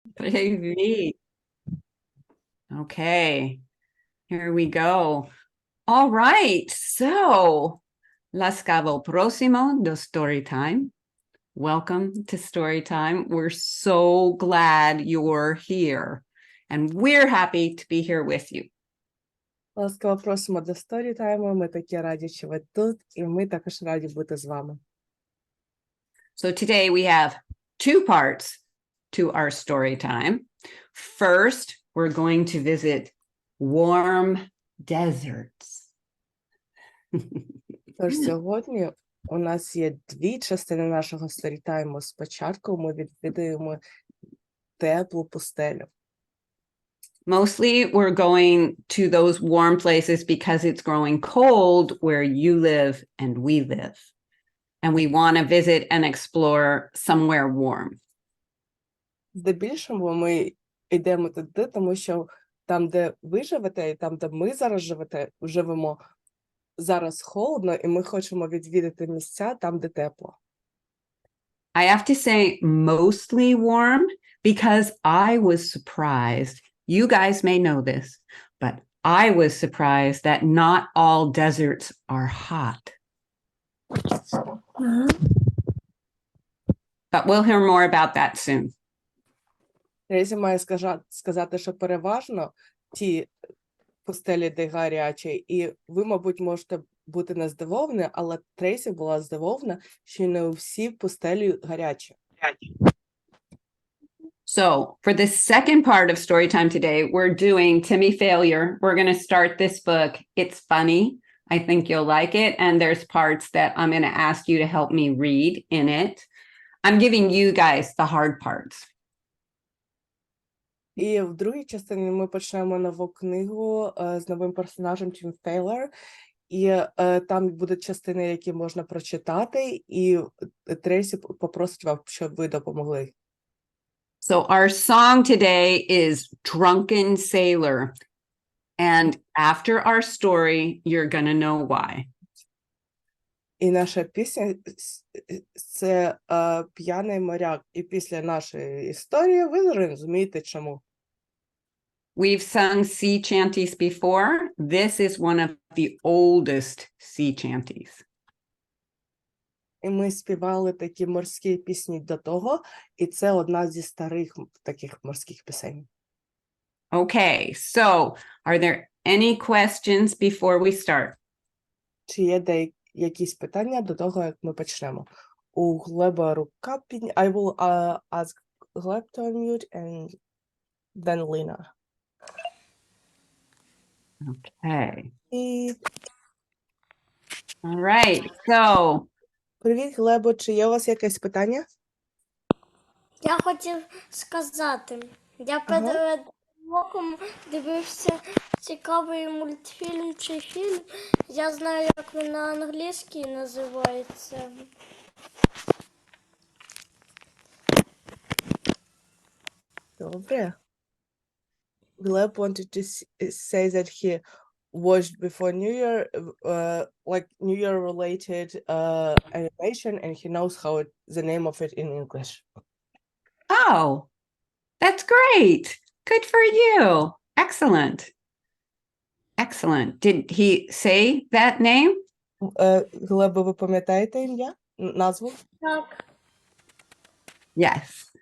Привіт. Okay, here we go. All right, so ласкаво просимо до Storytime. Welcome to Storytime. We're so glad you're here, and we're happy to be here with you. Ласкаво просимо до Storytime. Ми такі раді, що ви тут, і ми також раді бути з вами. So today we have two parts to our story time. First, we're going to visit warm deserts. Тож сьогодні у нас є дві частини нашого сторітайму. Спочатку ми відвідуємо теплу пустелю. Mostly we're going to those warm places because it's growing cold where you live and we live. And we want to visit and explore somewhere warm. Здебільшого ми йдемо туди, тому що там, де ви живете, і там, де ми зараз живемо, зараз холодно, і ми хочемо відвідати місця там, де тепло. I have to say mostly warm because I was surprised. You guys may know this, but I was surprised that not all deserts are hot. But we'll hear more about that soon. Трейсі має сказати, що переважно ті пустелі, де гарячі, і ви, мабуть, можете бути не здивовані, але Трейсі була здивована, що не у всі пустелі гарячі. So for the second part of Storytime today, we're doing Timmy Failure. We're going to start this book. It's funny. I think you'll like it. And there's parts that I'm going to ask you to help me read in it. I'm giving you guys the hard parts. І в другій частині ми почнемо нову книгу з новим персонажем Tim Failure. І там будуть частини, які можна прочитати, і Трейсі попросить вас, щоб ви допомогли. So our song today is Drunken Sailor. And after our story, you're going to know why. І наша пісня – це «П'яний моряк». І після нашої історії ви розумієте, чому. We've sung sea chanties before. This is one of the oldest sea chanties. І ми співали такі морські пісні до того, і це одна зі старих таких морських пісень. Okay, so are there any questions before we start? Чи є якісь питання до того, як ми почнемо? У Глеба рука підняла. I will ask Gleb to unmute and then Lina. Okay. І... All right, so... Привіт, Глебо, чи є у вас якесь питання? Я хотів сказати, я перед роком дивився цікавий мультфільм чи фільм. Я знаю, як він на англійській називається. Добре. Gleb wanted to say that he watched before New Year, like New Year related animation, and he knows how the name of it in English. Oh, that's great. Good for you. Excellent. Excellent. Did he say that name? Глебо, ви пам'ятаєте ім'я? Назву? Так. Yes.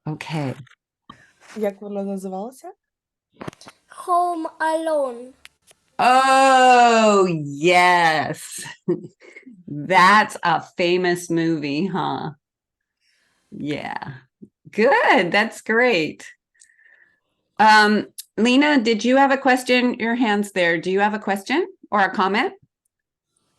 Okay. Як воно називалося? Home Alone. Oh, yes. That's a famous movie, huh? Yeah. Good. That's great. Lena, did you have a question? Your hand's there. Do you have a question or a comment?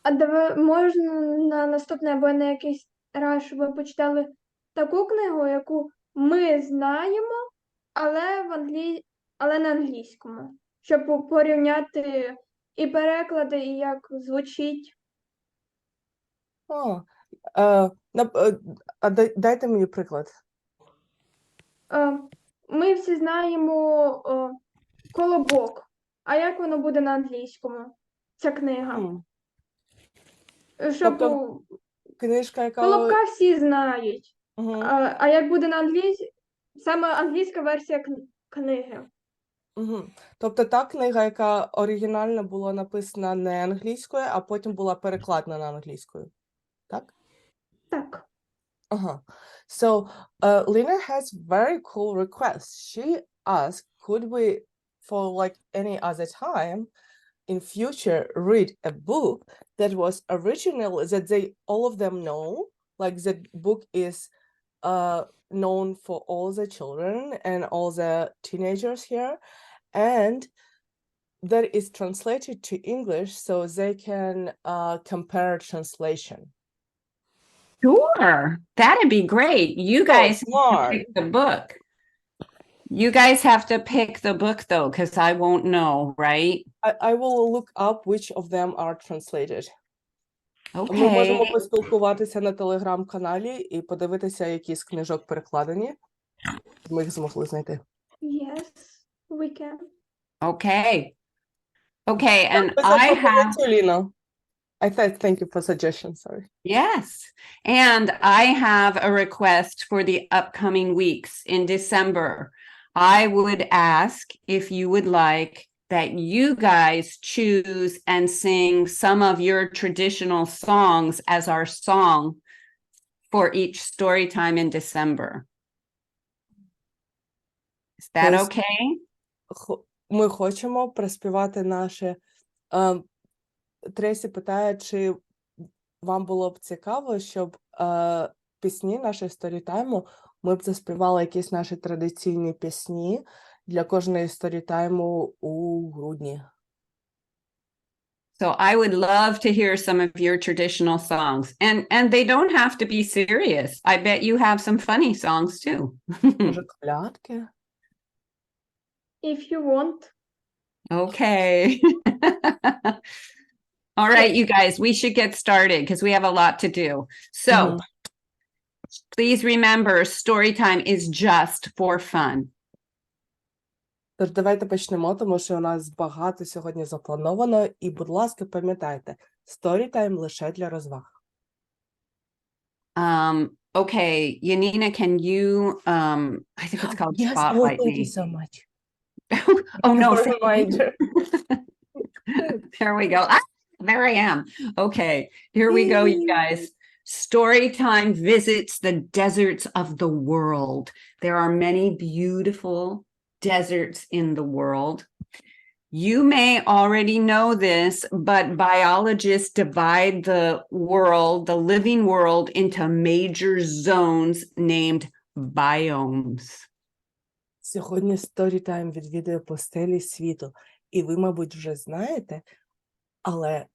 А можна на наступне або на якийсь раз, щоб ви почитали таку книгу, яку ми знаємо, але на англійському, щоб порівняти і переклади, і як звучить. Дайте мені приклад. Ми всі знаємо «Колобок». А як воно буде на англійському, ця книга? Щоб... Книжка, яка... «Колобка» всі знають. А як буде на англійському? Саме англійська версія книги. Угу. Тобто та книга, яка оригінально була написана не англійською, а потім була перекладена на англійською. Так? Так. Uh-huh. So, Lina has very cool request. She asked, could we, for like any other time in future, read a book that was original, that they all of them know, like the book is known for all the children and all the teenagers here, and that is translated to English so they can compare translation. Sure, that'd be great. You guys have to smart. pick the book. You guys have to pick the book though, because I won't know, right? I will look up which of them are translated. Ми Okay. можемо поспілкуватися на телеграм-каналі і подивитися, які з книжок перекладені. Ми їх змогли знайти. Yes, we can. Okay. Okay, and Ви I have, запропонуйте, Ліна. I said thank you for suggestion, sorry. yes, and I have a request for the upcoming weeks in December. I would ask if you would like that you guys choose and sing some of your traditional songs as our song for each story time in December. Is that Yes. okay? Ми хочемо приспівати наше... Трейсі питає, чи вам було б цікаво, щоб пісні нашої сторітайму, ми б заспівали якісь наші традиційні пісні для кожної сторітайму у грудні. So I would love to hear some of your traditional songs. And they don't have to be serious. I bet you have some funny songs too. Може, колядки? If you want. Okay. All right, you guys, we should get started because we have a lot to do. So please remember, story time is just for fun. Тож давайте почнемо, тому що у нас багато сьогодні заплановано. І, будь ласка, пам'ятайте, сторітайм лише для розваг. Okay, Yanina, can you, I think it's called Yes, Spotlight thank you Me. so much. Oh, no. For reminder. There we go. Ah, there I am. Okay, here we go, you guys. Storytime visits the deserts of the world. There are many beautiful deserts in the world. You may already know this, but biologists divide the world, the living world, into major zones named biomes. Сьогодні Storytime відвідує пустелі світу. І ви, мабуть, вже знаєте, але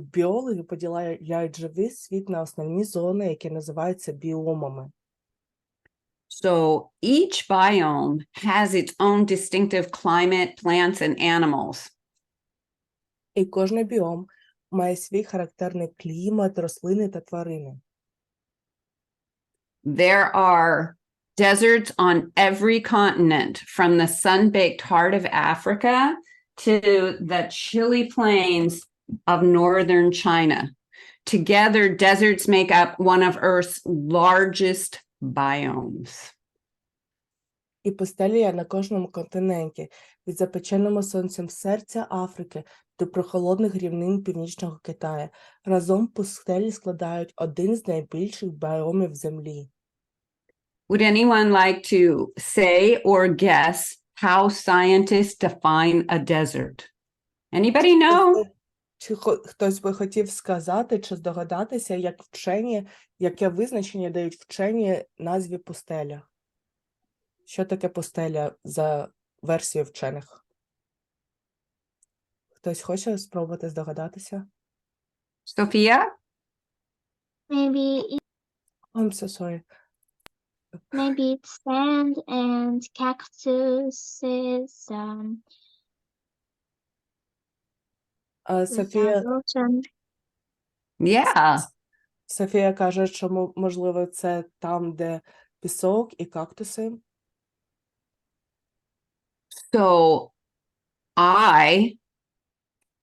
біологи поділяють живий світ на основні зони, які називаються біомами. So each biome has its own distinctive climate, plants, and animals. І кожен біом має свій характерний клімат, рослини та тварини. There are deserts on every continent, from the sun-baked heart of Africa to the chilly plains of northern China. Together, deserts make up one of Earth's largest biomes. І пустелі є на кожному континенті, від запеченого сонцем серця Африки до прохолодних рівнин Північного Китаю. Разом пустелі складають один з найбільших біомів Землі. Would anyone like to say or guess how scientists define a desert? Anybody know? Чи хтось би хотів сказати, чи здогадатися, як вчені, яке визначення дають вчені назві пустеля? Що таке пустеля за версією вчених? Хтось хоче спробувати здогадатися? Sophia? Maybe I'm so sorry. it's sand and cactuses, Софія, ocean. Yeah. Софія каже, що, можливо, це там, де пісок і кактуси. So I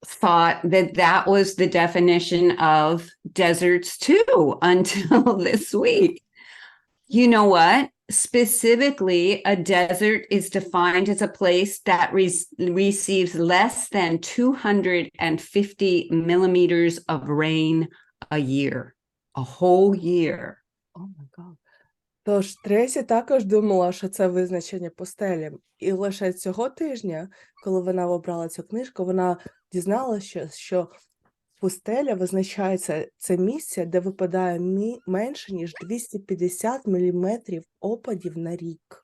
thought that that was the definition of deserts too until this week. You know what? specifically, a desert is defined as a place that receives less than 250 millimeters of rain a year. A whole year. Oh my God. Тож Трейсі також думала, що це визначення пустелі. І лише цього тижня, коли вона обрала цю книжку, вона дізналася, що пустеля визначається це місце, де випадає менше, ніж 250 міліметрів опадів на рік.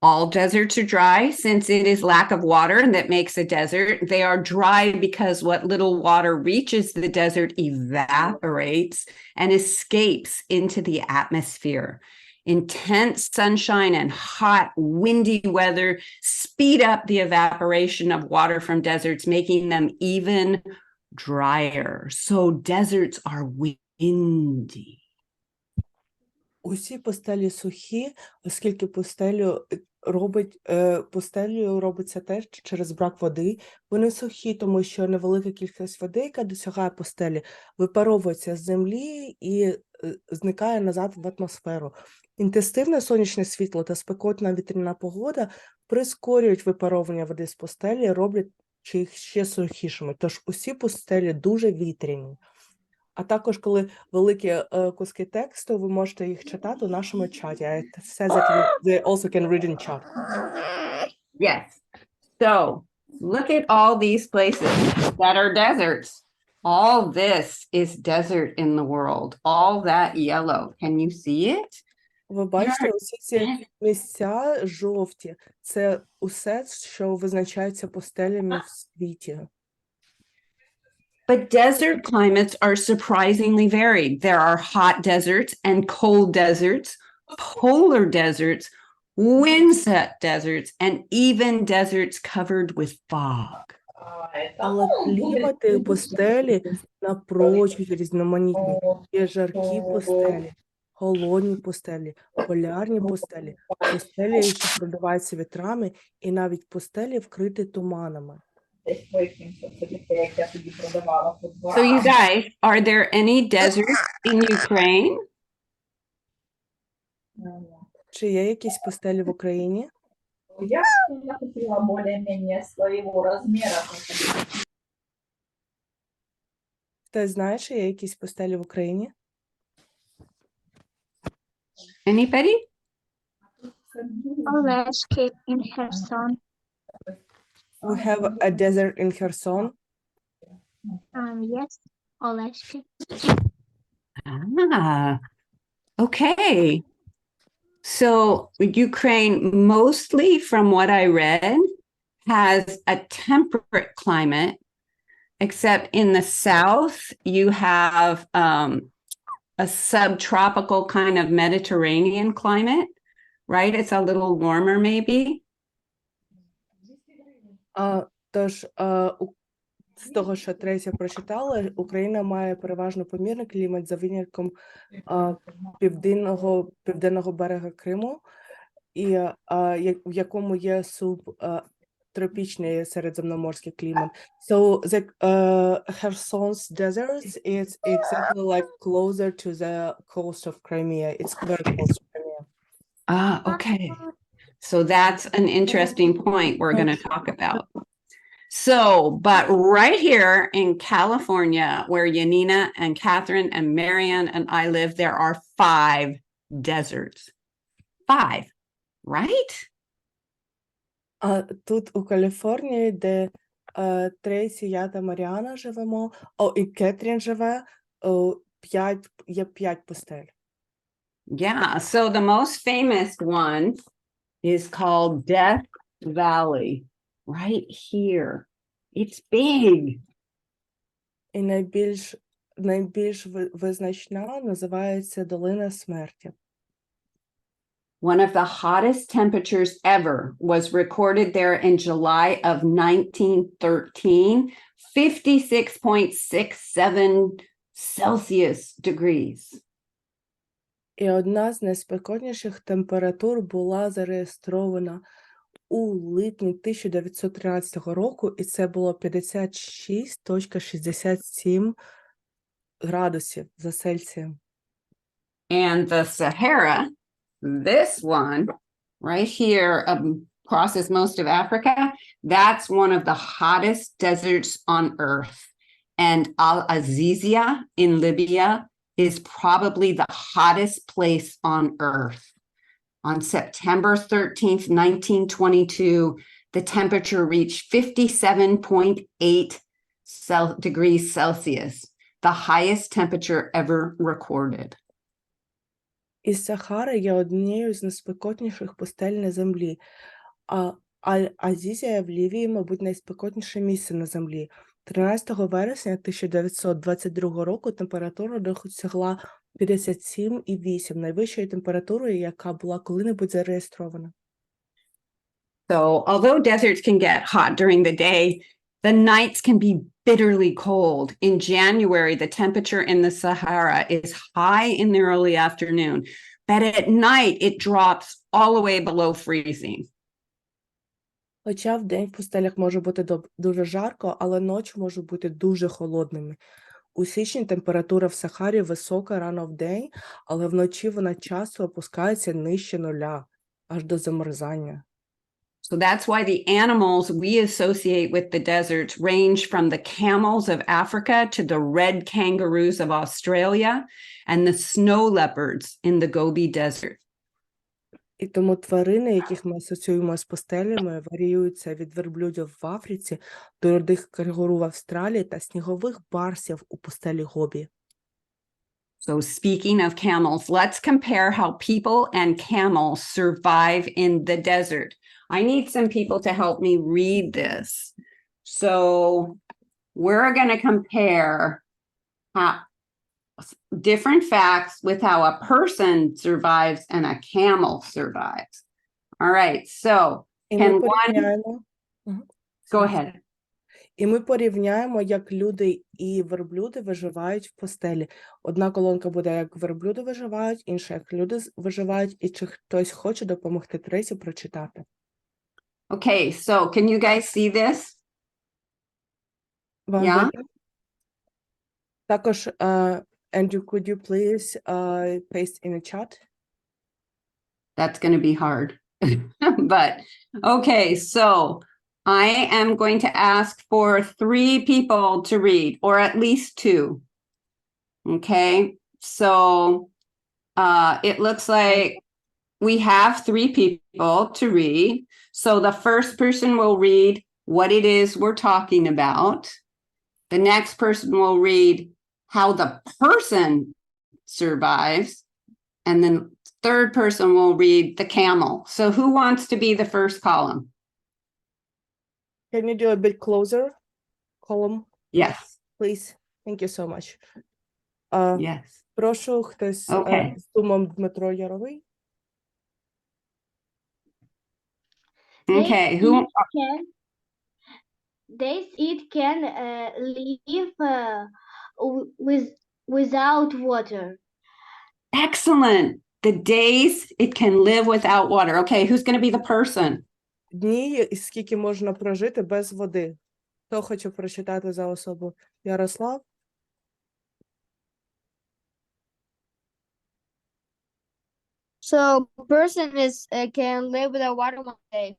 All deserts are dry since it is lack of water that makes a desert. They are dry because what little water reaches the desert evaporates and escapes into the atmosphere. Intense sunshine and hot, windy weather speed up the evaporation of water from deserts, making them even drier. So deserts are windy. Усі пустелі сухі, оскільки пустелю робиться теж через брак води. Вони сухі, тому що невелика кількість води, яка досягає пустелі, випаровується з землі і зникає назад в атмосферу. Інтенсивне сонячне світло та спекотна вітряна погода прискорюють випаровування води з пустелі, роблячи їх ще сухішими. Тож усі пустелі дуже вітряні. А також, коли великі куски тексту, ви можете їх читати у нашому чаті. It says that they also can read in chat. Yes. So look at all these places that are deserts. All this is desert in the world. All that yellow. Can you see it? Ви бачите, усі ці місця жовті. Це усе, що визначається пустелями в світі. But desert climates are surprisingly varied. There are hot deserts and cold deserts, polar deserts, wind-swept deserts, and even deserts covered with fog. Але клімати пустелі напрочуд різноманітні. Є жаркі пустелі, холодні пустелі, полярні пустелі, пустелі, які продуваються вітрами, і навіть пустелі, вкриті туманами. So you guys, are there any deserts in Ukraine? Чи є якісь пустелі в Україні? Я хотела более-менее своего размера. Хтось знає, чи є якісь пустелі в Україні? Anybody? Олешки in Kherson. We have a desert in Kherson. Yes, Олешки. Ah, okay. So Ukraine, mostly from what I read, has a temperate climate, except in the south, you have a subtropical kind of Mediterranean climate, right? It's a little warmer, maybe. Тож, з того, що Трейсі прочитала, Україна має переважно помірний клімат за винятком південного берега Криму, і в якому є субтропічний середземноморський клімат. So the Kherson's deserts is exactly like closer to the coast of Crimea. It's very close to Crimea. Ah, okay. So that's an interesting point we're going to talk about. So, but right here in California, where Yanina and Katharine and Marianna and I live, there are 5 deserts. 5, right? Тут у Каліфорнії, де Трейсі, я та Маріана живемо, і Кетрін живе, є 5 пустель. Yeah, so the most famous one is called Death Valley, right here. It's big. І найбільш визначна називається Долина смерті. One of the hottest temperatures ever was recorded there in July of 1913, 56.67 Celsius degrees. І одна з найспекотніших температур була зареєстрована у липні 1913 року, і це було 56.67 градусів за Цельсієм. And the Sahara, this one right here crosses most of Africa. That's one of the hottest deserts on earth. And Al Azizia in Libya is probably the hottest place on earth. On September 13th, 1922, the temperature reached 57.8 degrees Celsius, the highest temperature ever recorded. Із Сахари є однією з найспекотніших пустель на землі. А Аль-Азізія в Лівії, мабуть, найспекотніше місце на землі. 13 вересня 1922 року температура досягла 57,8, найвищою температурою, яка була коли-небудь зареєстрована. So, although deserts can get hot during the day, the nights can be bitterly cold. In January, the temperature in the Sahara is high in the early afternoon, but at night it drops all the way below freezing. Хоча вдень в пустелях може бути дуже жарко, але ночі можуть бути дуже холодними. У січні температура в Сахарі висока рано вдень, але вночі вона часто опускається нижче нуля, аж до замерзання. So that's why the animals we associate with the deserts range from the camels of Africa to the red kangaroos of Australia and the snow leopards in the Gobi Desert. І тому тварини, яких ми асоціюємо з пустелями, варіюються від верблюдів в Африці до рудих кенгуру в Австралії та снігових барсів у пустелі Гобі. So speaking of camels, let's compare how people and camels survive in the desert. I need some people to help me read this. So we're going to compare different facts with how a person survives and a camel survives. All right, so can one... Go ahead. І ми порівняємо, як люди і верблюди виживають в пустелі. Одна колонка буде, як верблюди виживають, інша, як люди виживають, і чи хтось хоче допомогти Трейсі прочитати. Okay, so can you guys see this? Вам Yeah? видно? Також, Andrew, could you please paste in the chat? That's going to be hard. But okay, so I am going to ask for 3 people to read, or at least 2. Okay, so it looks like we have 3 people to read. So the first person will read what it is we're talking about. The next person will read how the person survives. And then third person will read the camel. So who wants to be the first column? Can you do a bit closer? Column, Yes. please. Thank you so much. Yes. Прошу, хтось Okay. з Думом Дмитро Яровий. Okay, who? It can live without water. Excellent. The days it can live without water. Okay, who's going to be the person? Дні, скільки можна прожити без води. Хто хоче прочитати за особу? Ярослав? So person is can live without water 1 day.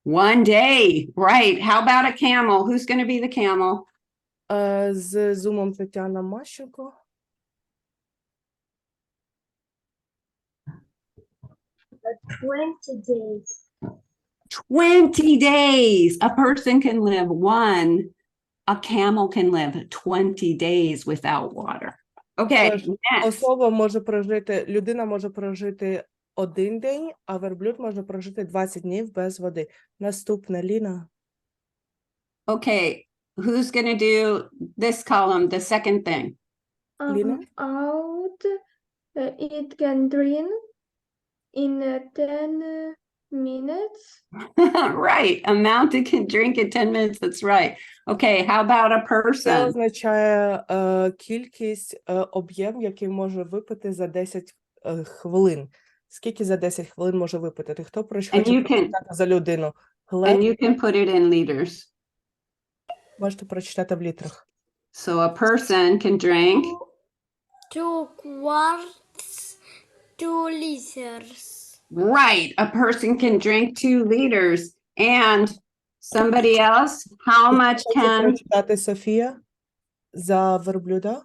1 day. Right. How about a camel? Who's going to be the camel? З Зумом Тетяна Мащенко. 20 days. 20 days. A person can live 1. A camel can live 20 days without water. Okay. Next. Людина може прожити 1 день, а верблюд може прожити 20 днів без води. Наступна, Ліна. Okay. Who's going to do this column, the second thing? Lina? Out, it can drink in 10 minutes. Right. Amount it can drink in 10 minutes. That's right. Okay. How about a Це person? означає кількість, об'єм, який може випити за 10 хвилин. Скільки за 10 хвилин може випити? Хто хоче прочитати за людину? Глеб, And you can put it in liters. можете прочитати в літрах. So a person can drink 2 quarts 2 liters. Right. A person can drink 2 liters. And somebody else, how much Хоче can прочитати Софія за верблюда?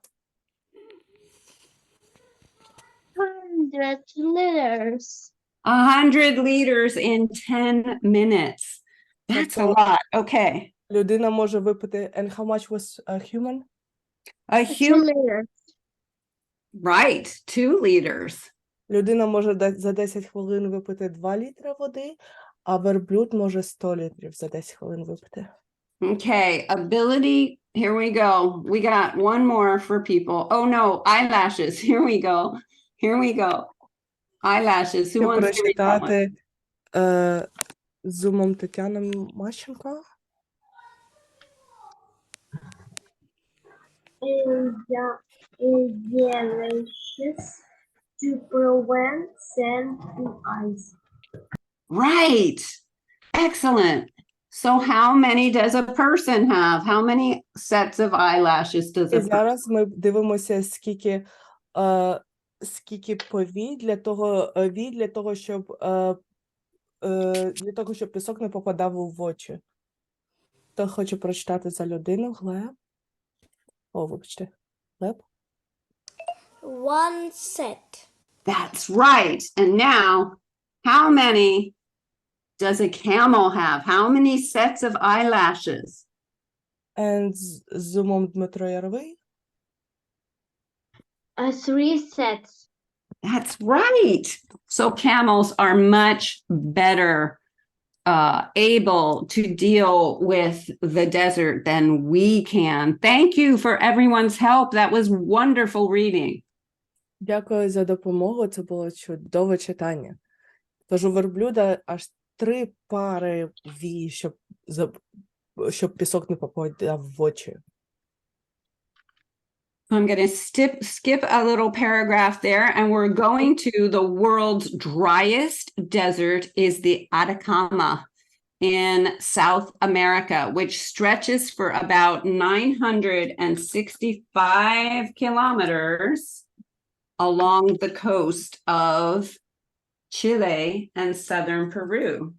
100 liters. 100 liters in 10 minutes? That's a Тобто lot. Okay. людина може випити, and how much was a human? A 2 human, liters. right, 2 liters. Людина може за 10 хвилин випити 2 літри води, а верблюд може 100 літрів за 10 хвилин випити. Okay, ability. Here we go. We got one more for people. Oh no, eyelashes. Here we go. Here we go. Eyelashes. Who Щоб wants to read that one? прочитати зумом Тетяна Мащенко. To prevent sand in ice. Right. Excellent. So how many does a person have? How many sets of eyelashes does І a person? зараз ми дивимося, скільки повій для того, щоб пісок не попадав в очі. Хто хоче прочитати за людину? Глеб? О, вибачте. Глеб? 1 set. That's right. And now, how many does a camel have? How many sets of eyelashes? And зумом Дмитро Яровий? 3 sets. That's right. So camels are much better able to deal with the desert than we can. Thank you for everyone's help. That was wonderful reading. Дякую за допомогу, це було чудове читання. Тож у верблюда аж 3 пари вій, щоб пісок не попадав в очі. I'm going to skip a little paragraph there, and we're going to the world's driest desert is the Atacama in South America, which stretches for about 965 kilometers along the coast of Chile and southern Peru.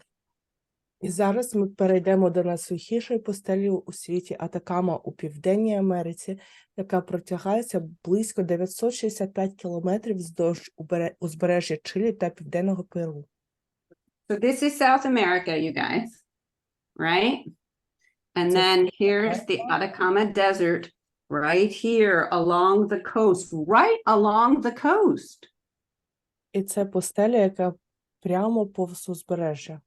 І зараз ми перейдемо до найсухішої пустелі у світі Атакама у Південній Америці, яка протягається близько 965 кілометрів вздовж узбережжя Чилі та Південного Перу. So this is South America, you guys, right? And then here's the Atacama Desert right here along the coast, right along the coast. І це пустеля, яка прямо повз узбережжя.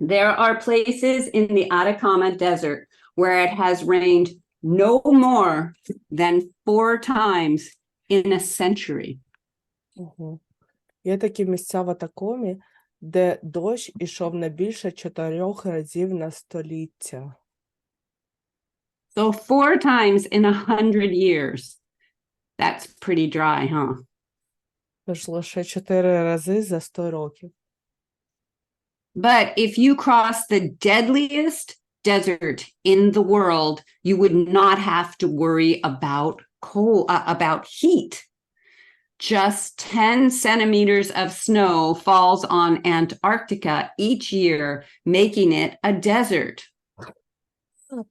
There are places in the Atacama Desert where it has rained no more than 4 times in a century. Угу. Є такі місця в Атакамі, де дощ ішов не більше 4 разів на століття. So 4 times in 100 years. That's pretty dry, huh? Тож лише 4 рази за 100 років. But if you cross the deadliest desert in the world, you would not have to worry about about heat. Just 10 centimeters of snow falls on Antarctica each year, making it a desert.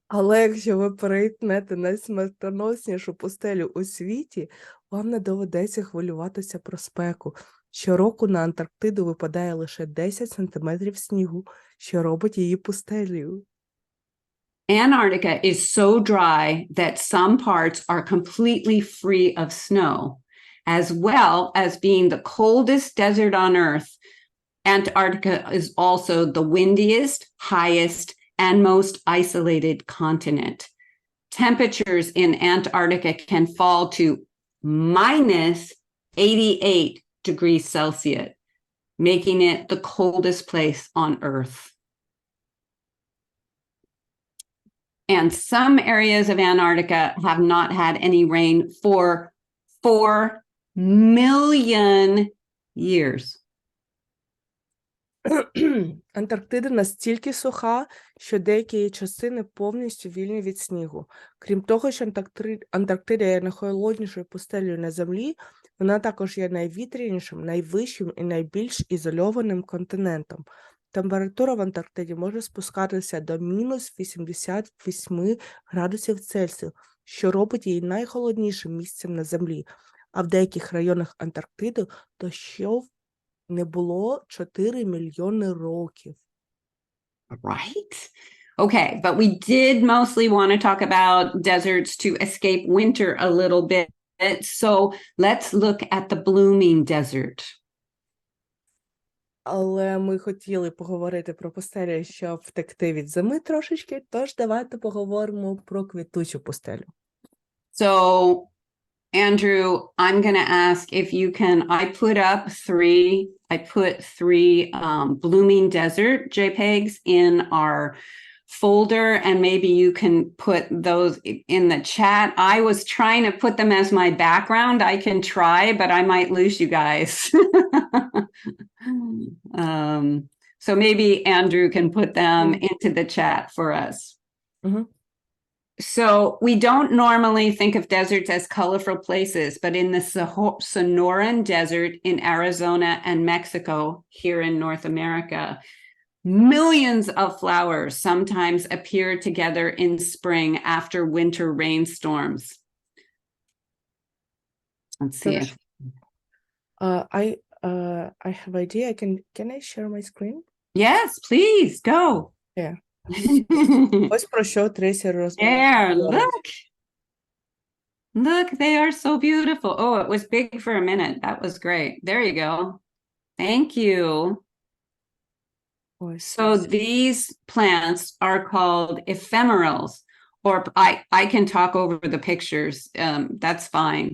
Але якщо ви перейдете найсмертоноснішу пустелю у світі, вам не доведеться хвилюватися про спеку. Щороку на Антарктиду випадає лише 10 сантиметрів снігу, що робить її пустелею. Antarctica is so dry that some parts are completely free of snow. As well as being the coldest desert on Earth, Antarctica is also the windiest, highest, and most isolated continent. Temperatures in Antarctica can fall to minus 88 degrees Celsius, making it the coldest place on Earth. And some areas of Antarctica have not had any rain for 4 million years. Антарктида настільки суха, що деякі її частини повністю вільні від снігу. Крім того, що Антарктида є найхолоднішою пустелею на Землі, Вона також є найвітрянішим, найвищим і найбільш ізольованим континентом. Температура в Антарктиді може спускатися до мінус 88 градусів Цельсію, що робить її найхолоднішим місцем на Землі. А в деяких районах Антарктиди дощів не було 4 мільйони років. Right. Okay, but we did mostly want to talk about deserts to escape winter a little bit. So let's look at the blooming desert. Але ми хотіли поговорити про пустелю, щоб втекти від зими трошечки, тож давайте поговоримо про квітучу пустелю. So, Andrew, I'm going to ask if you can, I put three blooming desert JPEGs in our folder, and maybe you can put those in the chat. I was trying to put them as my background. I can try, but I might lose you guys. So maybe Andrew can put them into the chat for us. Mhm. So we don't normally think of deserts as colorful places, but in the Sonoran Desert in Arizona and Mexico, here in North America, millions of flowers sometimes appear together in spring after winter rainstorms. Let's see if I have idea. Can I share my screen? yes, please go. Yeah. Ось про що Трейсі There, розповідає. look, they are so beautiful. Oh, it was big for a minute. That was great. There you go. Thank you. Ось. So these plants are called ephemerals, or I can talk over the pictures. That's fine.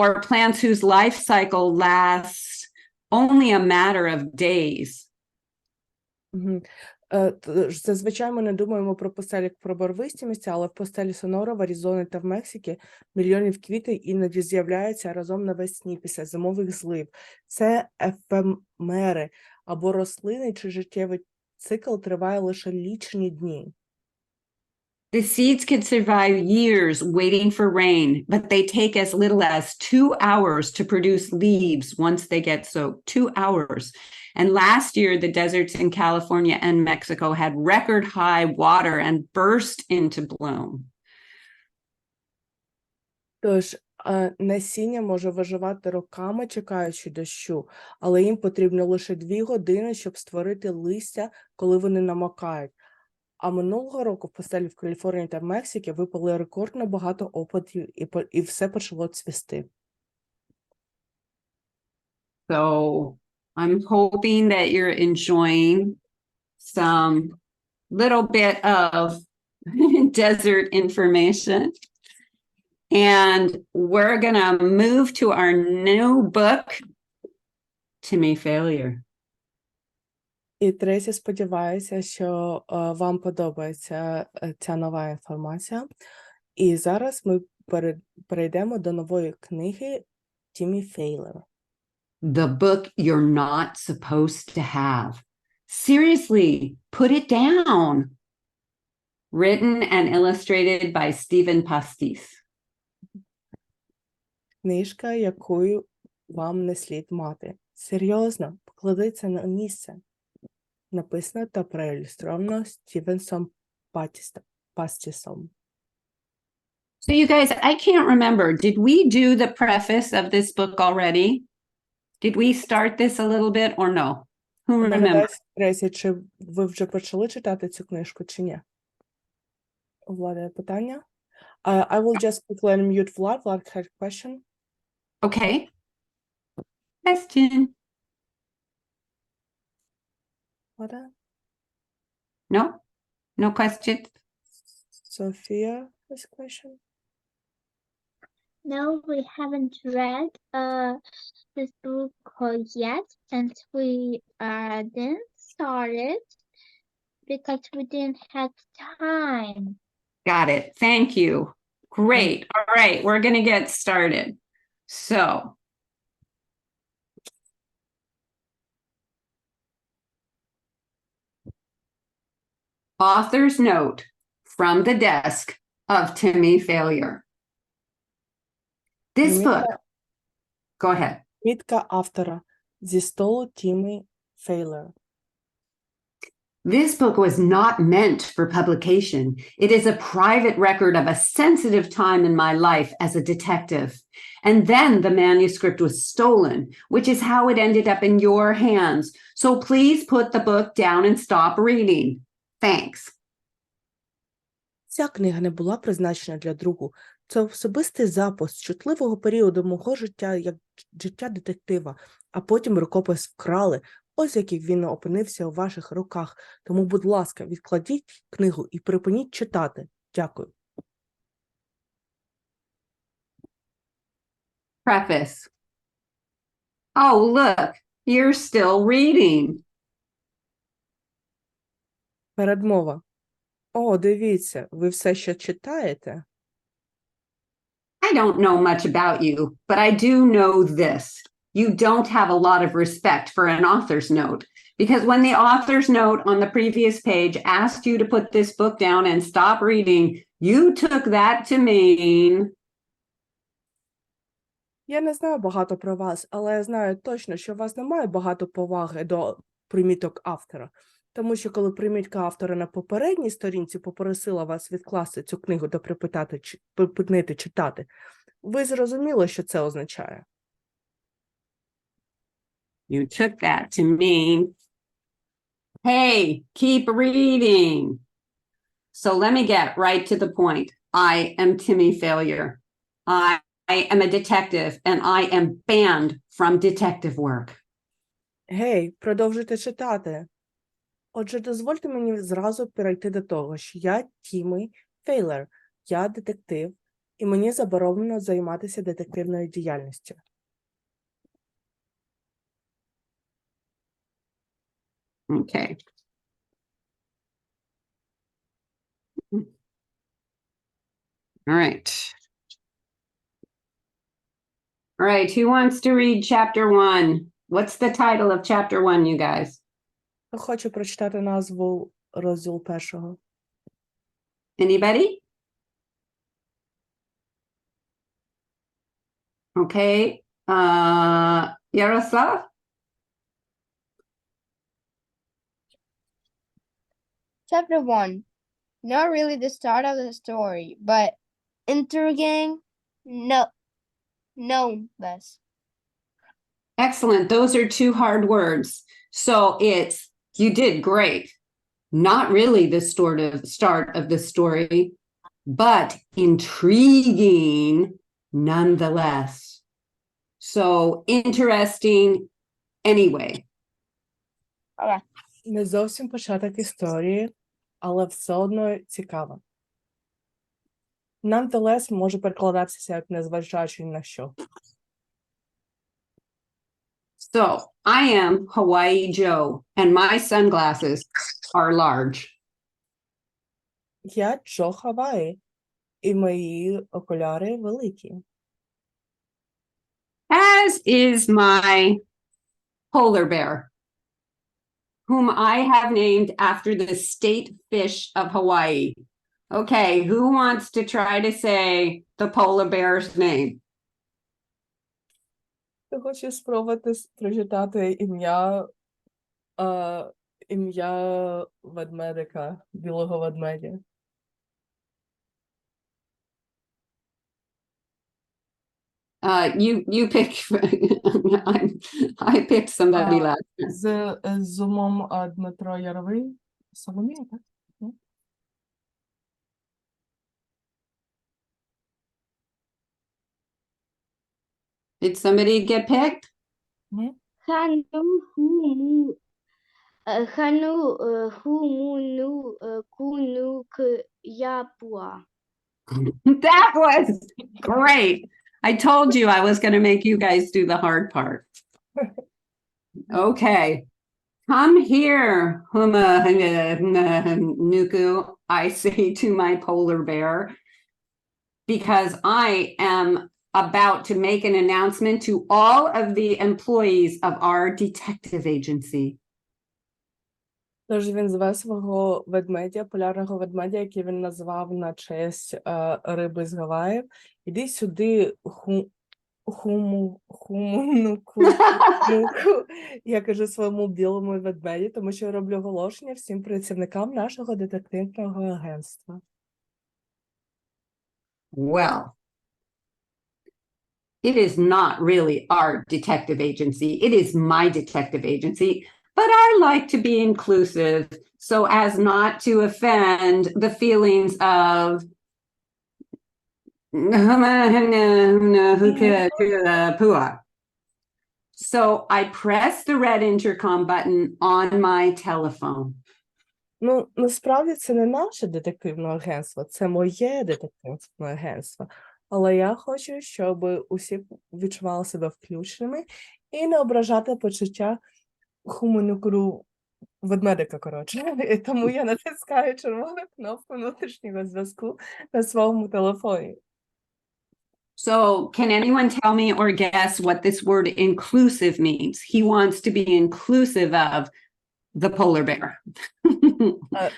Or plants whose life cycle lasts only a matter of days. Мгм. Зазвичай ми не думаємо про пустелі як про барвисті місця, але в пустелі Сонора, в Аризоні та в Мексиці мільйонів квітів іноді з'являються разом навесні після зимових злив. Це ефемери або рослини, чи життєвий цикл триває лише лічені дні. The seeds could survive years waiting for rain, but they take as little as 2 hours to produce leaves once they get soaked. 2 hours. And last year, the deserts in California and Mexico had record high water and burst into bloom. Тож, насіння може виживати роками, чекаючи дощу, але їм потрібно лише 2 години, щоб створити листя, коли вони намокають. А минулого року в пустелі в Каліфорнії та в Мексиці випали рекордно багато опадів, і все почало цвісти. So I'm hoping that you're enjoying some little bit of desert information. And we're going to move to our new book, To Me Failure. І Трейсі сподівається, що вам подобається ця нова інформація. І зараз ми перейдемо до нової книги Тімі Фейлера. The book you're not supposed to have. Seriously, put it down. Written and illustrated by Stephen Pastis. Книжка, яку вам не слід мати. Серйозно, поклади це на місце. Написано та проілюстровано Стівенсом Пастісом. So you guys, I can't remember. Did we do the preface of this book already? Did we start this a little bit or no? Who remembers? Нагадайте, Трейсі, чи ви вже почали читати цю книжку, чи ні? Влада, питання? I will just quickly unmute Vlad. Vlad had a question. Okay. Question. Влада? No? No questions? Sophia has a question. No, we haven't read this book yet, and we didn't start it because we didn't have time. Got it. Thank you. Great. All right, we're going to get started. So, author's note from the desk of To Me Failure. This book Go ahead. Мітка автора. Зі столу Тіми Фейлер. This book was not meant for publication. It is a private record of a sensitive time in my life as a detective. And then the manuscript was stolen, which is how it ended up in your hands. So please put the book down and stop reading. Thanks. Ця книга не була призначена для друку. Це особистий запис чутливого періоду мого життя як життя детектива, а потім рукопис вкрали. Ось як він опинився у ваших руках. Тому, будь ласка, відкладіть книгу і припиніть читати. Дякую. Preface. Oh, look, you're still reading. Передмова. О, дивіться, ви все ще читаєте? I don't know much about you, but I do know this. You don't have a lot of respect for an author's note, because when the author's note on the previous page asked you to put this book down and stop reading, you took that to mean... Я не знаю багато про вас, але я знаю точно, що у вас немає багато поваги до приміток автора. Тому що коли примітка автора на попередній сторінці попросила вас відкласти цю книгу та припинити читати, ви зрозуміли, що це означає. You took that to mean, hey, keep reading. So let me get right to the point. I am Timmy Failure. I am a detective and I am banned from detective work. Гей, продовжуйте читати. Отже, дозвольте мені зразу перейти до того, що я Тімі Фейлер, я детектив, і мені заборонено займатися детективною діяльністю. Okay. All right. All right, who wants to read chapter 1? What's the title of chapter 1, you guys? Хочу прочитати назву розділу першого. Anybody? Okay. Yaroslav? Chapter 1. Not really the start of the story, but intriguing, nonetheless. Excellent. Those are two hard words. So it's, you did great. Not really the start of the story, but intriguing nonetheless. So interesting anyway. Okay. Не зовсім початок історії, але все одно цікаво. Nonetheless може перекладатися як незважаючи ні на що. So I am Hawaii Joe, and my sunglasses are large. Я Джо Хаваї, і мої окуляри великі. As is my polar bear, whom I have named after the state fish of Hawaii. Okay, who wants to try to say the polar bear's name? Я хочу спробувати прочитати ім'я ведмедика, білого ведмедя. You pick. I picked somebody last time. З зумом Дмитро Яровий. Соломія, так? Did somebody get picked? That was great. I told you I was going to make you guys do the hard part. Okay. Come here, Huma Nuku, I say to my polar bear, because I am about to make an announcement to all of the employees of our detective agency. Тож він зве свого ведмедя, полярного ведмедя, який він назвав на честь риби з Гаваїв. Іди сюди, Я кажу своєму білому ведмеді, тому що я роблю оголошення всім працівникам нашого детективного агентства. Well, it is not really our detective agency. It is my detective agency, but I like to be inclusive so as not to offend the feelings of So I press the red intercom button on my telephone. Ну, насправді це не наше детективне агентство, це моє детективне агентство. Але я хочу, щоб усі відчували себе включеними і не ображати почуття хуманукру ведмедика, коротше. І тому я натискаю червону кнопку внутрішнього зв'язку на своєму телефоні. So can anyone tell me or guess what this word inclusive means? He wants to be inclusive of the polar bear.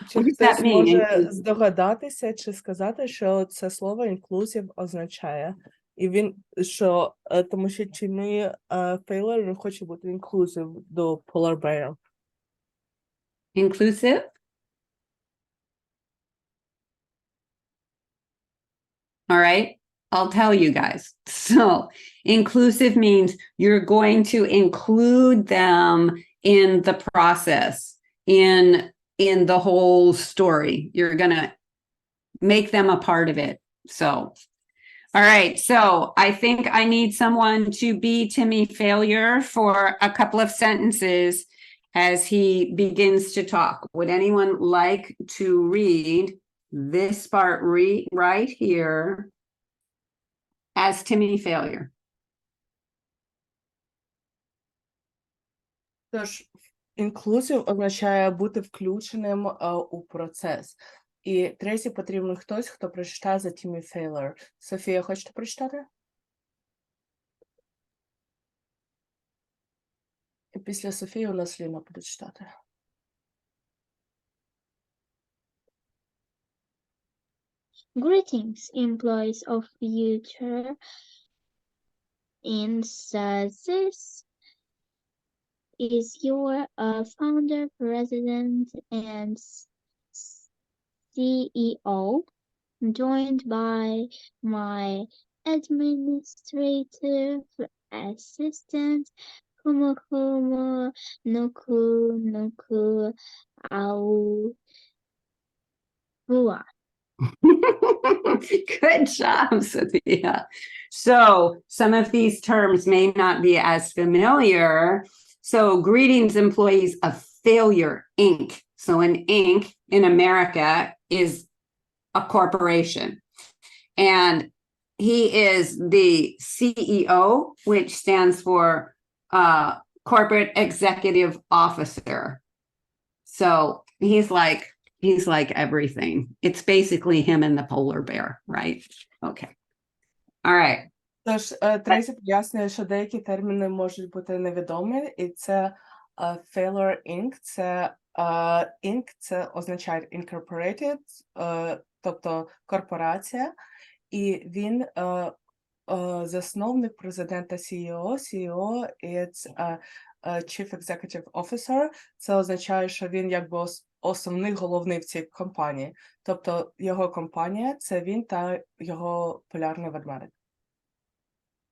Чи What does that хтось mean? може здогадатися, чи сказати, що це слово inclusive означає? І він, що, тому що чи ми failure не хоче бути inclusive до polar bear. Inclusive? All right, I'll tell you guys. So inclusive means you're going to include them in the process, in the whole story. You're going to make them a part of it. So, all right. So I think I need someone to be Timmy Failure for a couple of sentences as he begins to talk. Would anyone like to read this part right here as Timmy Failure? Тож, inclusive означає бути включеним у процес. І Трейсі потрібен хтось, хто прочитає за Timmy Failure. Софія, хочете прочитати? І після Софії у нас Ліна буде читати. Greetings, employees of Future Instances. Is your founder, president, and CEO, joined by my administrative assistant, Kumu Nuku Au Bua. Good job, Sophia. So some of these terms may not be as familiar. So greetings, employees of Failure, Inc. So an Inc. in America is a corporation. And he is the CEO, which stands for Corporate Executive Officer. So he's like everything. It's basically him and the polar bear, right? Okay. All right. Тож, Трейсі пояснює, що деякі терміни можуть бути невідомі, і це Failure Inc. Це Inc. це означає incorporated, тобто корпорація, і він засновник президента CEO. CEO – it's Chief Executive Officer. Це означає, що він якби основний, головний в цій компанії. Тобто його компанія – це він та його полярний ведмедик.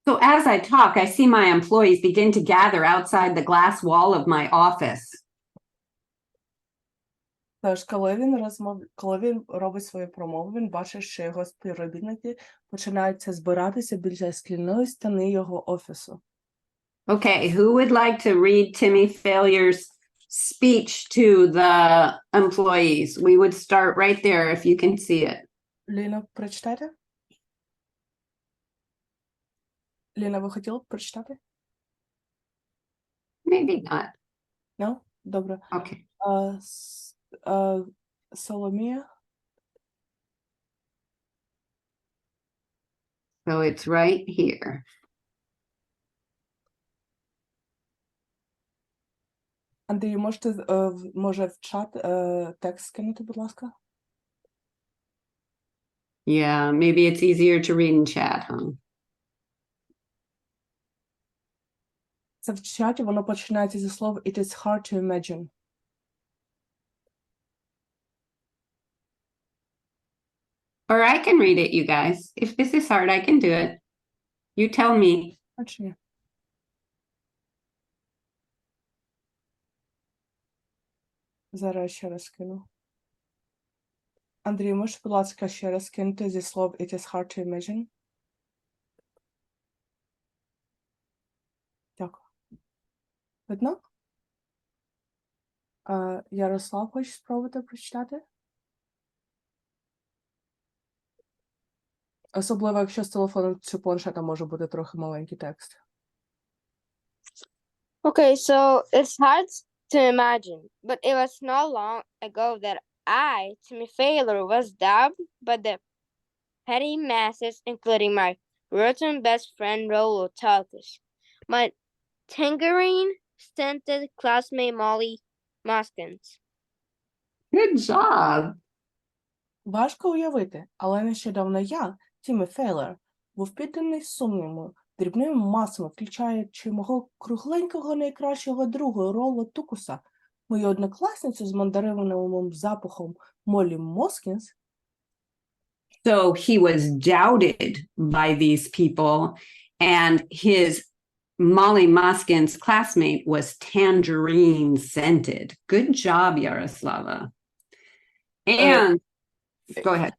So as I talk, I see my employees begin to gather outside the glass wall of my office. Тож, коли він робить свою промову, він бачить, що його співробітники починаються збиратися біля скляної стіни його офісу. Okay, who would like to read Timmy Failure's speech to the employees? We would start right there if you can see it. Ліна, прочитайте? Ліна, ви хотіли б прочитати? Maybe not. No? Добре. Okay. Соломія? So it's right here. Андрій, може в чат текст скинути, будь ласка? Yeah, maybe it's easier to read in chat, huh? Це в чаті воно починається зі слова it is hard to imagine. Or I can read it, you guys. If this is hard, I can do it. You tell me. Чи ні? Зараз ще раз кину. Андрій, можеш, будь ласка, ще раз кинути зі слов it is hard to imagine? Дякую. Видно? Ярослав, хочеш спробувати прочитати? Особливо, якщо з телефону чи планшета може бути трохи маленький текст. Okay, so it's hard to imagine, but it was not long ago that I, Timmy Failure, was dubbed by the petty masses, including my rotten best friend Rolo Talkish, my tangerine-scented classmate Molly Moskins. Good job. Важко уявити, але нещодавно я, Тімі Фейлер, був підданий сумніву, дрібними масами, включаючи мого кругленького найкращого друга Роло Тукуса, мою однокласницю з мандариновим запахом Молі Москінс. So he was doubted by these people, and his Molly Moskin's classmate was tangerine scented. Good job, Yaroslava. And go ahead.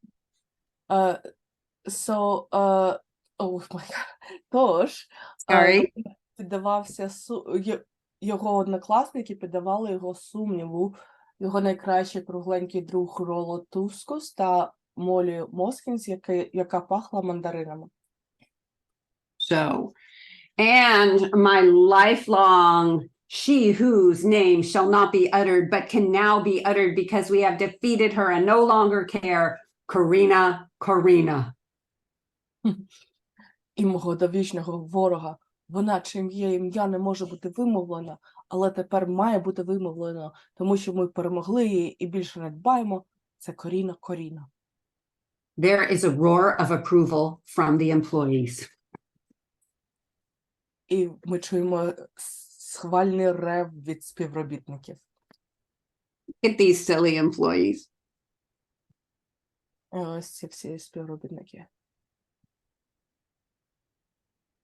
Oh my God. Тож, Sorry. піддавався його однокласники піддавали його сумніву, його найкращий кругленький друг Роло Тускус та Молі Москінс, яка пахла мандаринами. So, and my lifelong she whose name shall not be uttered, but can now be uttered because we have defeated her and no longer care, Corina. І мого довічного ворога, вона, чим є ім'я, не може бути вимовлена, але тепер має бути вимовлено, тому що ми перемогли її і більше не дбаємо, це Коріна. There is a roar of approval from the employees. І ми чуємо схвальний рев від співробітників. Get these silly employees. Ось ці всі співробітники.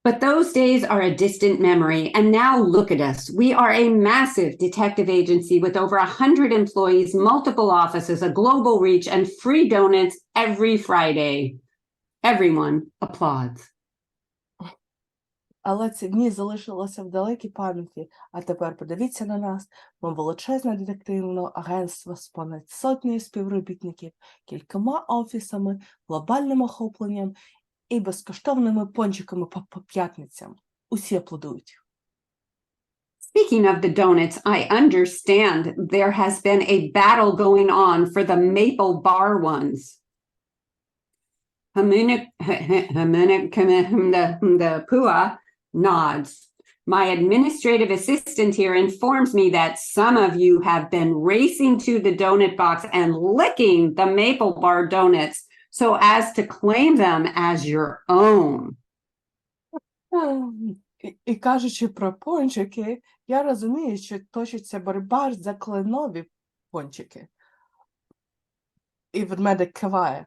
But those days are a distant memory, and now look at us. We are a massive detective agency with over 100 employees, multiple offices, a global reach, and free donuts every Friday. Everyone applauds. Але ці дні залишилося в далекій пам'яті, а тепер подивіться на нас. Ми величезне детективне агентство з понад сотнею співробітників, кількома офісами, глобальним охопленням і безкоштовними пончиками по п'ятницям. Усі аплодують. Speaking of the donuts, I understand there has been a battle going on for the maple bar ones. The Pua nods. My administrative assistant here informs me that some of you have been racing to the donut box and licking the maple bar donuts so as to claim them as your own. І кажучи про пончики, я розумію, що точиться боротьба за кленові пончики. І ведмедик киває.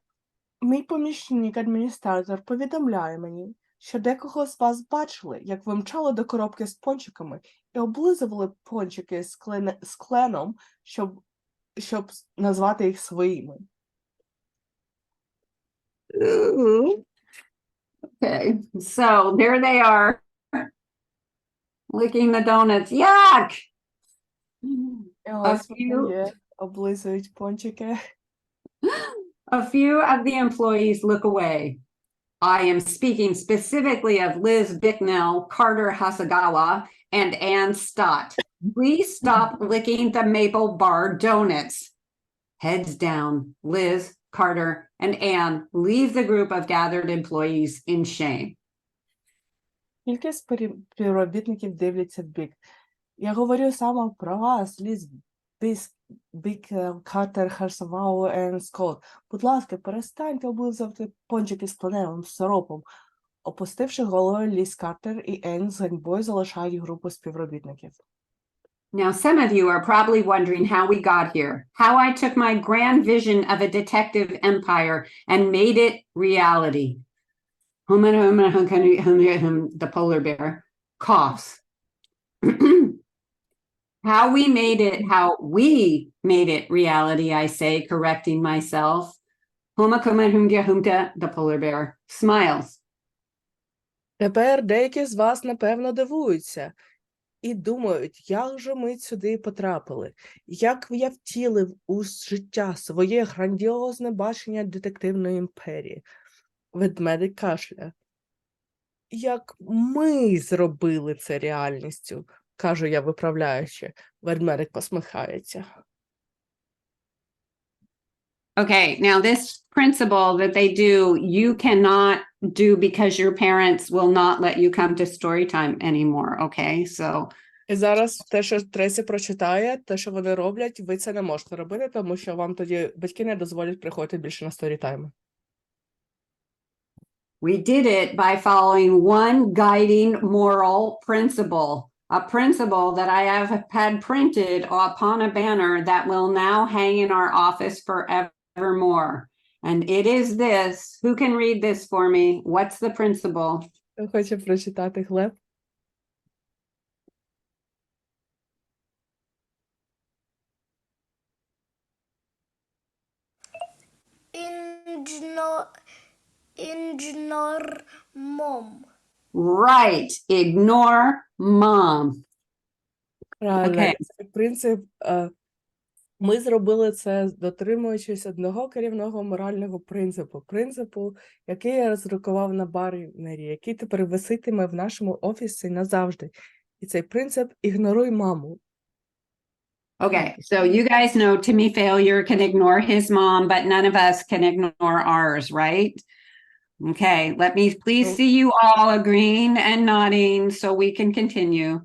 Мій помічник-адміністратор повідомляє мені, що декого з вас бачили, як ви мчали до коробки з пончиками і облизували пончики з кленом, щоб назвати їх своїми. Okay, so there they are, licking the donuts. Yuck! І ось вони є, облизують пончики. A few of the employees look away. I am speaking specifically of Liz Bicknell, Carter Hasagawa, and Ann Stott. Please stop licking the maple bar donuts. Heads down, Liz, Carter, and Ann leave the group of gathered employees in shame. Кілька співробітників дивляться в бік. Я говорю саме про вас, Ліз Bicknell, Carter, Hasagawa, and Scott. Будь ласка, перестаньте облизувати пончики з кленовим сиропом. Опустивши голову, Ліз Картер і Енн з ганьбою залишають групу співробітників. Now, some of you are probably wondering how we got here, how I took my grand vision of a detective empire and made it reality. The polar bear coughs. How we made it reality, I say, correcting myself. The polar bear smiles. Тепер деякі з вас, напевно, дивуються і думають, як же ми сюди потрапили, як я втілив у життя своє грандіозне бачення детективної імперії. Ведмедик кашляє. Як ми зробили це реальністю, кажу я, виправляючи. Ведмедик посміхається. Okay, now this principle that they do, you cannot do because your parents will not let you come to Storytime anymore, okay? So І зараз те, що Трейсі прочитає, те, що вони роблять, ви це не можете робити, тому що вам тоді батьки не дозволять приходити більше на Storytime. we did it by following one guiding moral principle, a principle that I have had printed upon a banner that will now hang in our office forevermore. And it is this. Who can read this for me? What's the principle? Хто хоче прочитати, Глеб? Ignore mom. Right. Ignore mom. Правильно. Окей. Цей принцип, ми зробили це, дотримуючись одного керівного морального принципу, який я роздрукував на банері, який тепер виситиме в нашому офісі назавжди. І цей принцип – ігноруй маму. Okay, so you guys know Timmy Failure can ignore his mom, but none of us can ignore ours, right? Okay, let me please see you all agreeing and nodding so we can continue.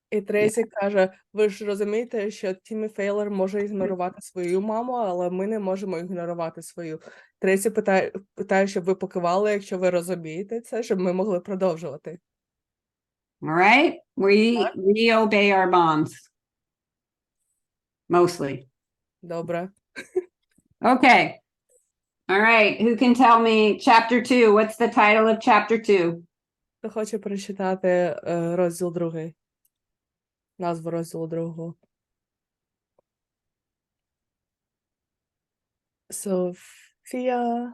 І Трейсі каже, ви ж розумієте, що Тімі Фейлер може ігнорувати свою маму, але ми не можемо ігнорувати свою. Трейсі питає, щоб ви покивали, якщо ви розумієте це, щоб ми могли продовжувати. All right, we obey our moms. Mostly. Добре. Okay. All right, who can tell me chapter 2? What's the title of chapter 2? Хто хоче прочитати розділ 2? Назву розділу 2. Софія.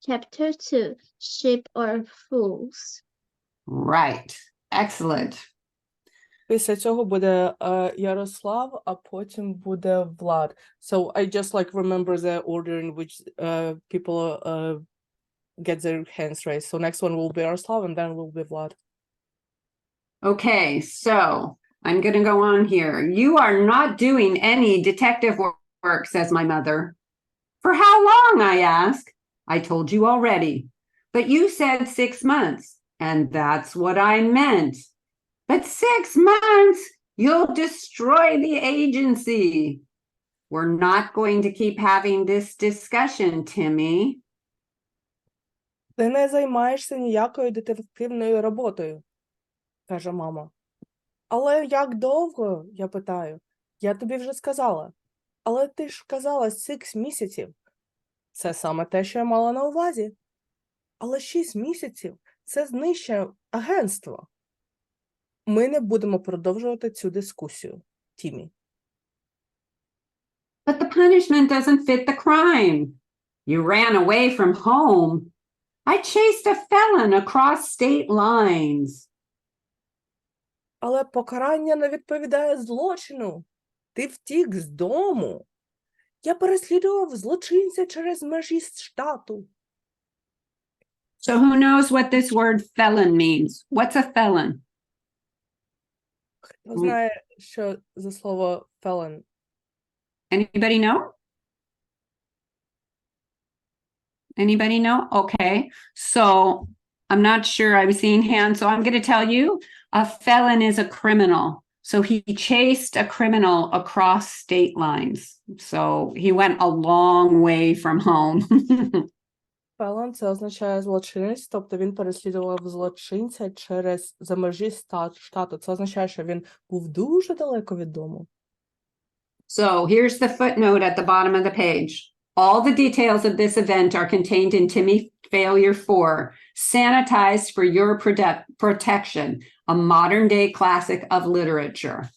Chapter 2, Sheep or Fools. Right. Excellent. Після цього буде Ярослав, а потім буде Влад. So I just like remember the order in which people get their hands raised. So next one will be Yaroslav and then will be Vlad. Okay, so I'm going to go on here. You are not doing any detective work, says my mother. For how long, I ask. I told you already. But you said 6 months, and that's what I meant. But 6 months, you'll destroy the agency. We're not going to keep having this discussion, Timmy. Ти не займаєшся ніякою детективною роботою, каже мама. Але як довго, я питаю. Я тобі вже сказала. Але ти ж казала 6 місяців. Це саме те, що я мала на увазі. Але 6 місяців – це знищує агентство. Ми не будемо продовжувати цю дискусію, Тімі. But the punishment doesn't fit the crime. You ran away from home. I chased a felon across state lines. Але покарання не відповідає злочину. Ти втік з дому. Я переслідував злочинця через межі штату. So who knows what this word felon means? What's a felon? Хто знає, що за слово felon? Anybody know? Anybody know? Okay. So I'm not sure. I was seeing hands. So I'm going to tell you, a felon is a criminal. So he chased a criminal across state lines. So he went a long way from home. Felon – це означає злочинець, тобто він переслідував злочинця за межі штату. Це означає, що він був дуже далеко від дому. So here's the footnote at the bottom of the page. All the details of this event are contained in Timmy Failure 4, sanitized for your protection, a modern-day classic of literature.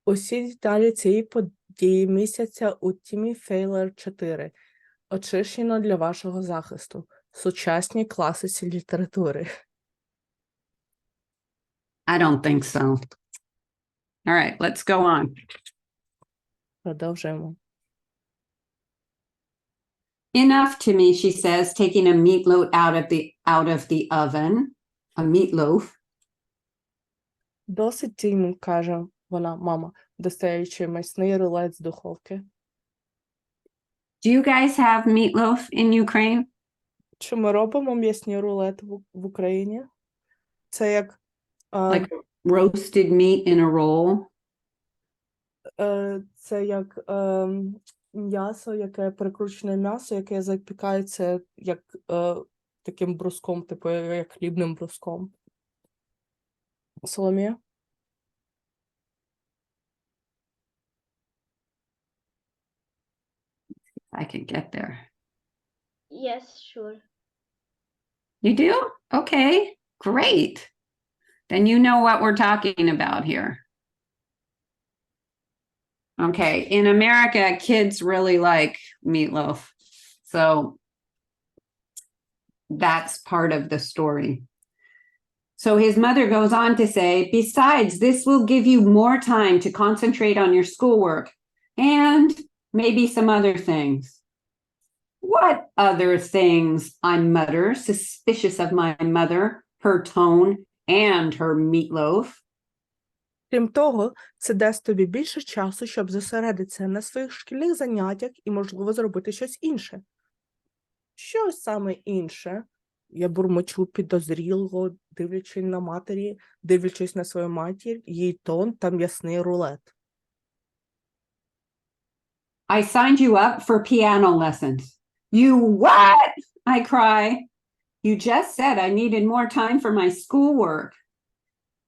Усі деталі цієї події містяться у Timmy Failure 4, очищено для вашого захисту, сучасній класиці літератури. I don't think so. All right, let's go on. Продовжуємо. Enough, Timmy, she says, taking a meatloaf out of the oven. A meatloaf. Досить, Тімі, каже вона, мама, достаючи м'ясний рулет з духовки. Do you guys have meatloaf in Ukraine? Чи ми робимо м'ясний рулет в Україні? Це як Like roasted meat in a roll? Це як м'ясо, яке прикручене м'ясо, яке запікається як таким бруском, типу як хлібним бруском. Соломія? I can get there. Yes, sure. You do? Okay, great. Then you know what we're talking about here. Okay, in America, kids really like meatloaf. So that's part of the story. So his mother goes on to say, besides, this will give you more time to concentrate on your schoolwork and maybe some other things. What other things? I mutter, suspicious of my mother, her tone, and her meatloaf. Крім того, це дасть тобі більше часу, щоб зосередитися на своїх шкільних заняттях і, можливо, зробити щось інше. Що саме інше? Я бурмочу підозріло, дивлячись на свою матір, її тон та м'ясний рулет. I signed you up for piano lessons. You what? I cry. You just said I needed more time for my schoolwork.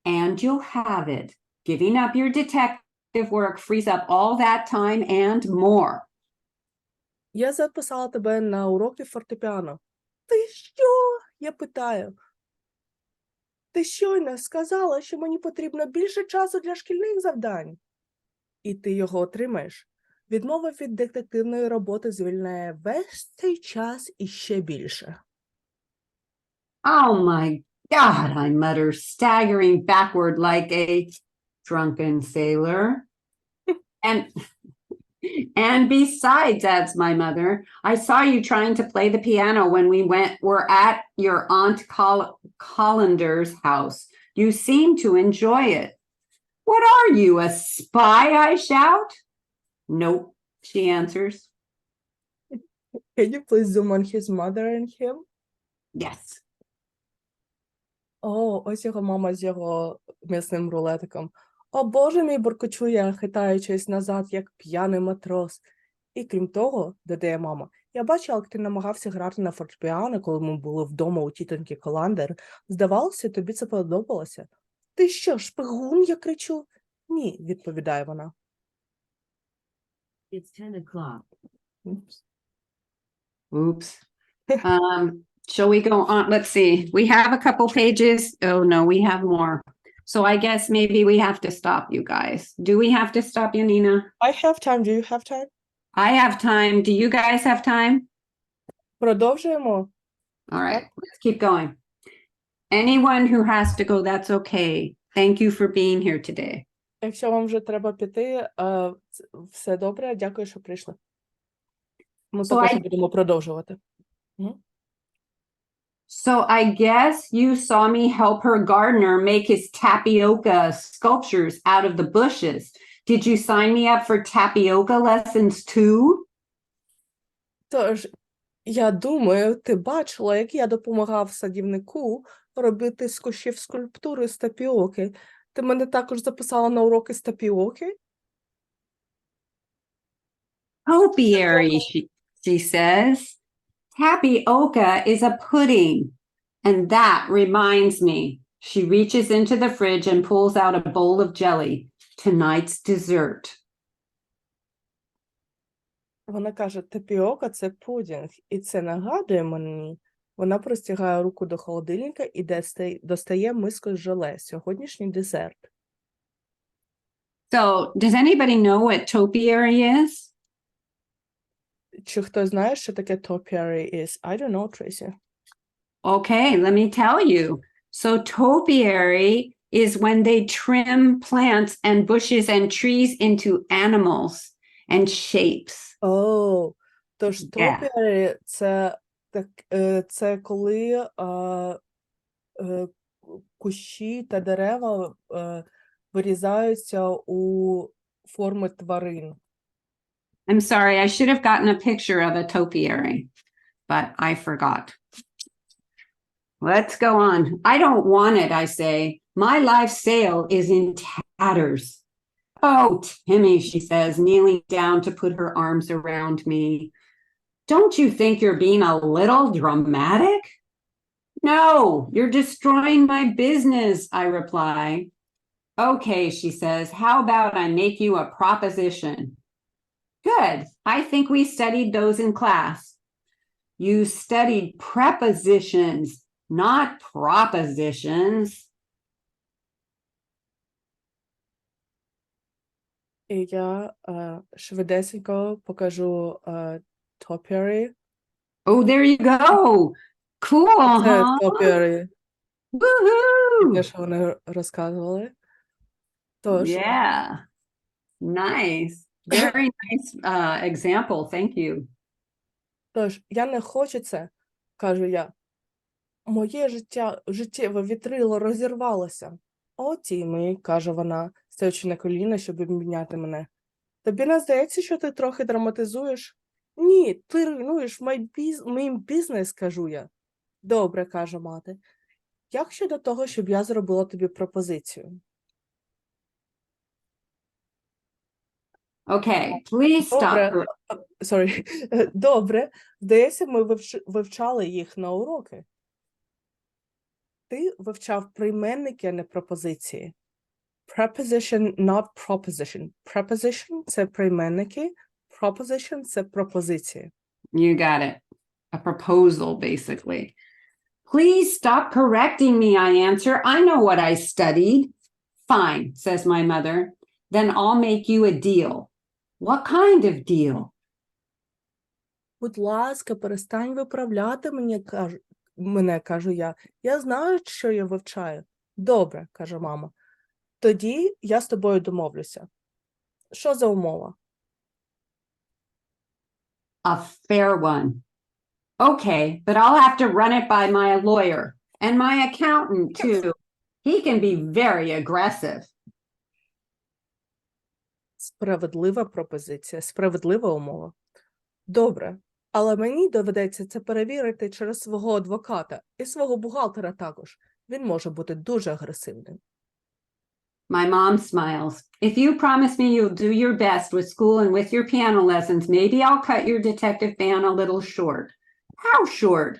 And you'll have it. Giving up your detective work frees up all that time and more. Я записала тебе на уроки фортепіано. Ти що? Я питаю. Ти щойно сказала, що мені потрібно більше часу для шкільних завдань. І ти його отримаєш. Відмова від детективної роботи звільняє весь цей час і ще більше. Oh my God, I mutter, staggering backward like a drunken sailor. And besides, adds my mother, I saw you trying to play the piano when were at your Aunt Collander's house. You seem to enjoy it. What are you, a spy? I shout. Nope, she answers. Can you please zoom on his mother and him? Yes. О, ось його мама з його м'ясним рулетиком. О, Боже мій, буркочу я, хитаючись назад, як п'яний матрос. І крім того, додає мама, я бачила, як ти намагався грати на фортепіано, коли ми були вдома у тітоньки Коландер. Здавалося, тобі це подобалося. Ти що, шпигун, я кричу? Ні, відповідає вона. It's 10 o'clock. Oops. Oops. Shall we go on? Let's see. We have a couple pages. Oh, no, we have more. So I guess maybe we have to stop, you guys. Do we have to stop, Yanina? I have time. Do you have time? I have time. Do you guys have time? Продовжуємо. All right, let's keep going. Anyone who has to go, that's okay. Thank you for being here today. Якщо вам вже треба піти, все добре, дякую, що прийшли. Ми також будемо продовжувати. So I guess you saw me help her gardener make his tapioca sculptures out of the bushes. Did you sign me up for tapioca lessons too? Тож, я думаю, ти бачила, як я допомагав садівнику робити з кущів скульптури з тапіоки. Ти мене також записала на уроки з тапіоки? Topiary, she says. Tapioca is a pudding. And that reminds me. She reaches into the fridge and pulls out a bowl of jelly. Tonight's dessert. Вона каже, тапіока – це пудінг. І це нагадує мені. Вона простягає руку до холодильника і достає миску з желе. Сьогоднішній десерт. So, does anybody know what topiary is? Чи хтось знає, що таке topiary is? I don't know, Tracy. Okay, let me tell you. So topiary is when they trim plants and bushes and trees into animals and shapes. О, тож Yeah. topiary – це коли кущі та дерева вирізаються у форми тварин. I'm sorry, I should have gotten a picture of a topiary, but I forgot. Let's go on. I don't want it, I say. My life sail is in tatters. Oh, Timmy, she says, kneeling down to put her arms around me. Don't you think you're being a little dramatic? No, you're destroying my business, I reply. Okay, she says, how about I make you a proposition? Good. I think we studied those in class. You studied prepositions, not propositions. І я швидесенько покажу topiary. Oh, there you go. Cool, Це huh? topiary, Woohoo! те, що вони розказували. Тож, Yeah. Nice. Very nice example. Thank you. Тож, я не хочу це, кажу я. Моє життєве вітрило розірвалося. О, Тімі, каже вона, стоячи на коліна, щоб обміняти мене. Тобі не здається, що ти трохи драматизуєш? Ні, ти руйнуєш мій бізнес, кажу я. Добре, каже мати. Як щодо того, щоб я зробила тобі пропозицію? Okay, please Добре. stop. Sorry. Добре. Здається, ми вивчали їх на уроки. Ти вивчав прийменники, а не пропозиції. Preposition, not proposition. Preposition – це прийменники, proposition – це пропозиції. You got it. A proposal, basically. Please stop correcting me, I answer. I know what I studied. Fine, says my mother. Then I'll make you a deal. What kind of deal? Будь ласка, перестань виправляти мене, кажу я. Я знаю, що я вивчаю. Добре, каже мама. Тоді я з тобою домовлюся. Що за умова? A fair one. Okay, but I'll have to run it by my lawyer and my accountant too. He can be very aggressive. Справедлива пропозиція, справедлива умова. Добре, але мені доведеться це перевірити через свого адвоката і свого бухгалтера також. Він може бути дуже агресивним. My mom smiles. If you promise me you'll do your best with school and with your piano lessons, maybe I'll cut your detective ban a little short. How short?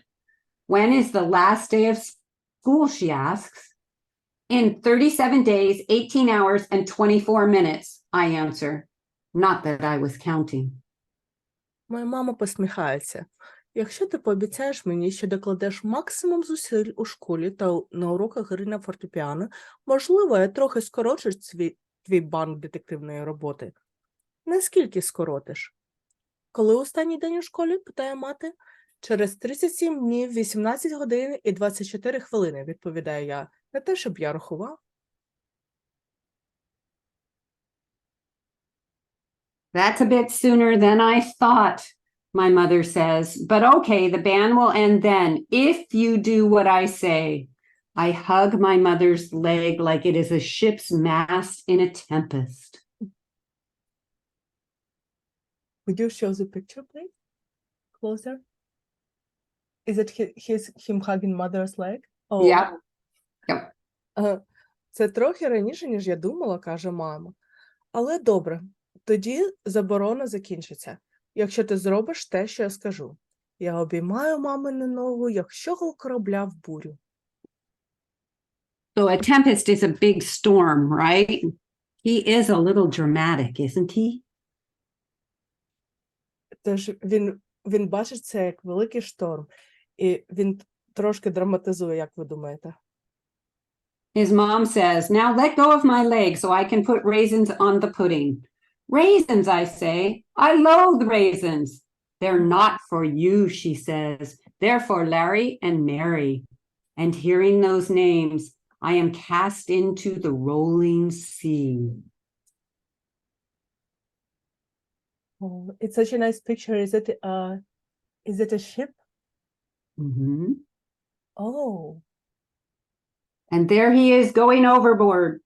When is the last day of school, she asks. In 37 days, 18 hours, and 24 minutes, I answer. Not that I was counting. Моя мама посміхається. Якщо ти пообіцяєш мені, що докладеш максимум зусиль у школі та на уроках гри на фортепіано, можливо, я трохи скорочу твій банк детективної роботи. Наскільки скоротиш? Коли останній день у школі, питає мати. Через 37 днів, 18 годин і 24 хвилини, відповідаю я. Не те, щоб я рахував. That's a bit sooner than I thought, my mother says. But okay, the ban will end then, if you do what I say. I hug my mother's leg like it is a ship's mast in a tempest. Would you show the picture, please? Closer. Is it him hugging mother's leg? Oh. Yeah. Yep. Це трохи раніше, ніж я думала, каже мама. Але добре, тоді заборона закінчиться, якщо ти зробиш те, що я скажу. Я обіймаю мамину ногу, як щогол корабля в бурю. So a tempest is a big storm, right? He is a little dramatic, isn't he? Тож він бачить це як великий шторм, і він трошки драматизує, як ви думаєте? His mom says, now let go of my leg so I can put raisins on the pudding. Raisins, I say. I loathe raisins. They're not for you, she says. They're for Larry and Mary. And hearing those names, I am cast into the rolling sea. Oh, it's such a nice picture. Is it a ship? Mm-hmm. Oh. And there he is going overboard.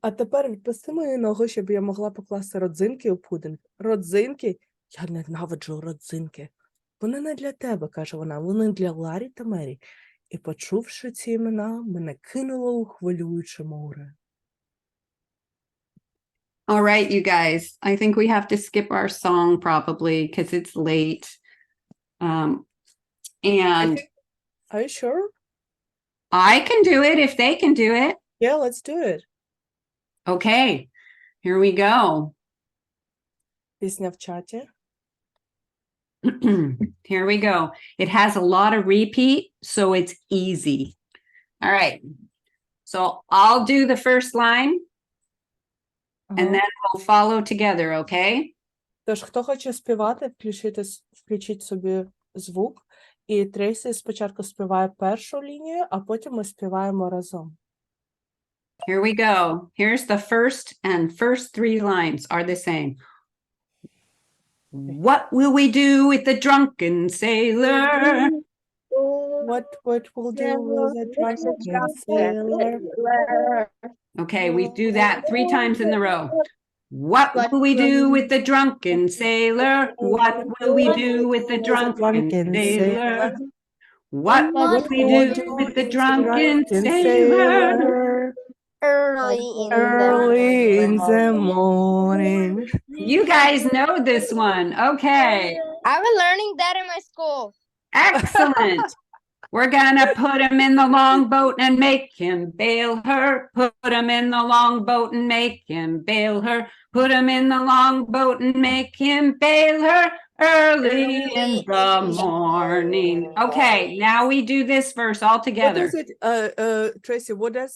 А тепер відпусти мою ногу, щоб я могла покласти родзинки у пудинг. Родзинки? Я ненавиджу родзинки. Вони не для тебе, каже вона, вони для Ларі та Мері. І, почувши ці імена, мене кинуло у хвилююче море. All right, you guys, I think we have to skip our song probably because it's late. And Are you sure? I can do it if they can do it. Yeah, let's do it. Okay, here we go. Пісня в чаті. Here we go. It has a lot of repeat, so it's easy. All right. So I'll do the first line and then we'll follow together, okay? Тож, хто хоче співати, включіть собі звук. І Трейсі спочатку співає першу лінію, а потім ми співаємо разом. Here we go. Here's the first three lines are the same. What will we do with the drunken sailor? What will do with the drunken sailor? Okay, we do that 3 times in a row. What will we do with the drunken sailor? What will we do with the drunken sailor? What will we do with the drunken sailor? Early in the morning. You guys know this one. Okay. I was learning that in my school. Excellent. We're gonna put him in the longboat and make him bail her. Put him in the longboat and make him bail her. Put him in the longboat and make him bail her early in the morning. Okay, now we do this verse all What together. does it, Tracy, what does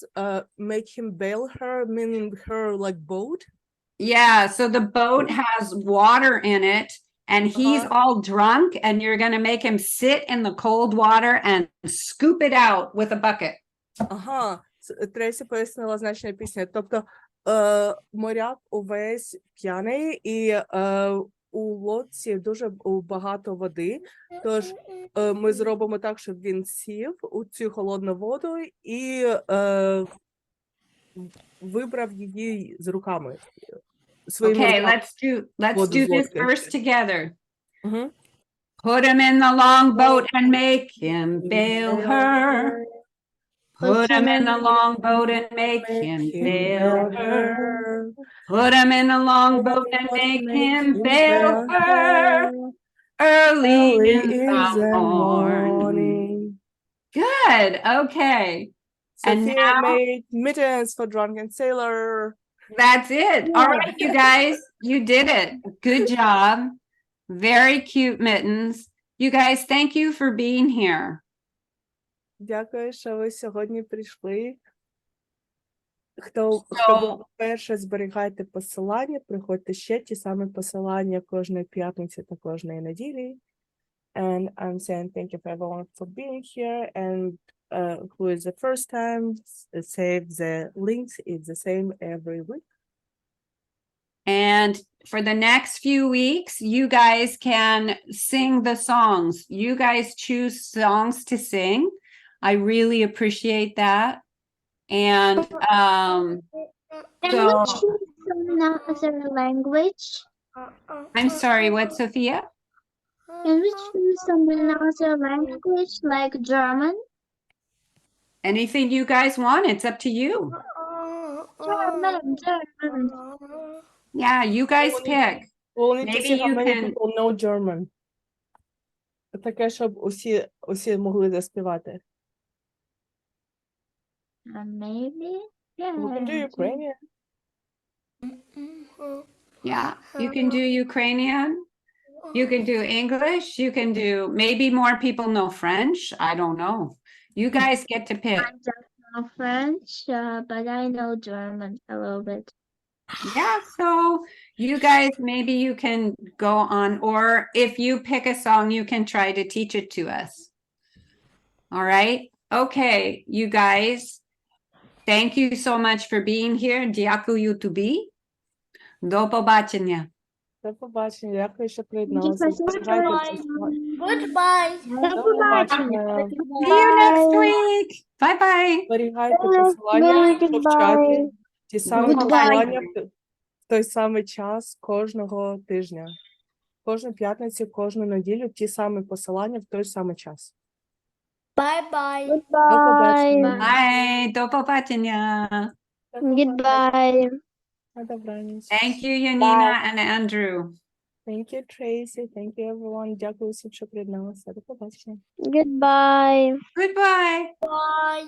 make him bail her, meaning her like boat? Yeah, so the boat has water in it and he's all drunk and you're going to make him sit in the cold water and scoop it out with a bucket. Ага, Трейсі пояснила значення пісні. Тобто моряк увесь п'яний і у лодці дуже багато води, тож ми зробимо так, щоб він сів у цю холодну воду і вибрав її з руками. Okay, let's do this verse together. Mhm. Put him in the longboat and make him bail her. Put him in the longboat and make him bail her. Put him in the longboat and make him bail her early in the morning. Good. Okay. And Sophia now made mittens for drunken sailor. that's it. All right, you guys, you did it. Good job. Very cute mittens. You guys, thank you for being here. Дякую, що ви сьогодні прийшли. Хто був перше, зберігайте посилання, приходьте ще ті самі посилання кожної п'ятниці та кожної неділі. And I'm saying thank you for everyone for being here. And who is the first time, save the links. It's the same every week. And for the next few weeks, you guys can sing the songs. You guys choose songs to sing. I really appreciate that. And Can we choose another language? I'm sorry, what, Sophia? Can we choose another language like German? Anything you guys want, it's up to you. German. Yeah, you guys Only- pick. We will need to Maybe see how you many can- people know German. Таке, щоб усі могли заспівати. Maybe. Yeah. We can do Ukrainian. Yeah, you can do Ukrainian. You can do English. You can do, maybe more people know French. I don't know. You guys get to pick. I don't know French, but I know German a little bit. Yeah, so you guys, maybe you can go on, or if you pick a song, you can try to teach it to us. All right. Okay, you guys, thank you so much for being here. Дякую тобі. До побачення. До побачення. Дякую, що приєдналися. Goodbye. До побачення. See you next week. Bye-bye. Зберігайте посилання в чаті. Ті самі Goodbye. посилання в той самий час кожного тижня. Кожну п'ятницю, кожну неділю ті самі посилання в той самий час. Bye-bye. До побачення. Bye. До побачення. Goodbye. На добраніч. Thank you, Yanina and Andrew. Thank you, Tracy. Thank you, everyone. Дякую всім, що приєдналися. До побачення. Goodbye. Goodbye. Bye.